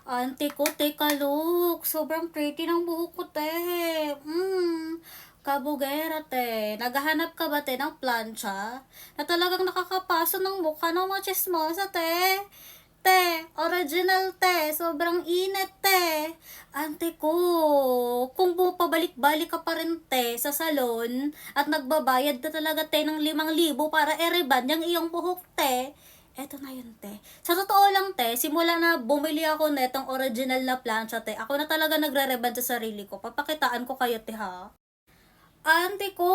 Ante ko, teka look. Sobrang pretty ng buhok ko, te. Kabugera, te. Naghahanap ka ba, te, ng plancha? Na talagang nakakapaso ng mukha ng mga chismosa, te. Te, original, te. Sobrang init, te. Ante ko, kung pabalik-balik ka pa rin, te, sa salon at nagbabayad ka talaga, te, ng 5,000 para i-reband yung iyong buhok, te. Eto na yun, te. Sa totoo lang, te, simula na bumili ako netong original na plancha, te, ako na talaga nagre-reband sa sarili ko. Papakitaan ko kayo, te, ha? Ante ko,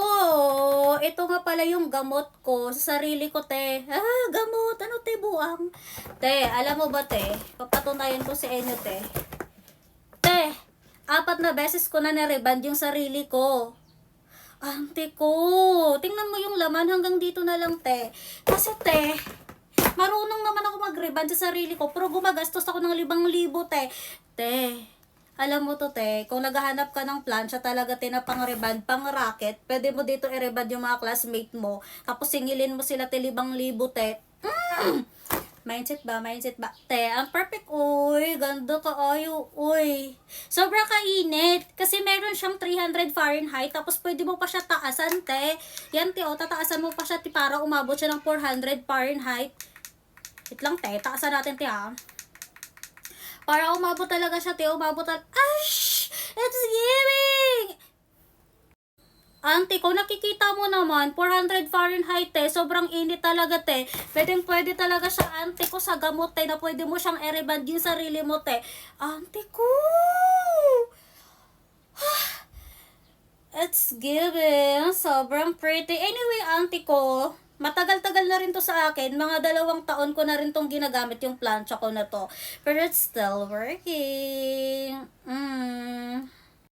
ito nga pala yung gamot ko sa sarili ko, te. Gamot, ano, te, buang? Te, alam mo ba, te, papatunayan ko sa inyo, te. Te, 4 beses ko na nareband yung sarili ko. Ante ko, tingnan mo yung laman hanggang dito na lang, te. Kasi, te, marunong naman ako mag-reband sa sarili ko, pero gumagastos ako ng 5,000, te. Te, alam mo to, te, kung naghahanap ka ng plancha talaga, te, na pang-reband, pang-racket, pwede mo dito i-reband yung mga classmate mo, tapos singilin mo sila, te, 5,000, te. Mindset ba? Mindset ba? Te, ang perfect, uy. Ganda ka, ayo, uy. Sobra kainit. Kasi meron siyang 300 Fahrenheit, tapos pwede mo pa siya taasan, te. Yan, te, tataasan mo pa siya, te, para umabot siya ng 400 Fahrenheit. Wait lang, te. Taasan natin, te, ha. Para umabot talaga siya, te. Umabot talaga. Ash! It's giving! Auntie, kung nakikita mo naman, 400 Fahrenheit, te. Sobrang init talaga, te. Pwede talaga siya, auntie ko, sa gamot, te, na pwede mo siyang i-reband yung sarili mo, te. Auntie ko! It's giving. Sobrang pretty. Anyway, auntie ko, matagal-tagal na rin to sa akin. Mga 2 taon ko na rin tong ginagamit yung plancha ko na to. Pero it's still working.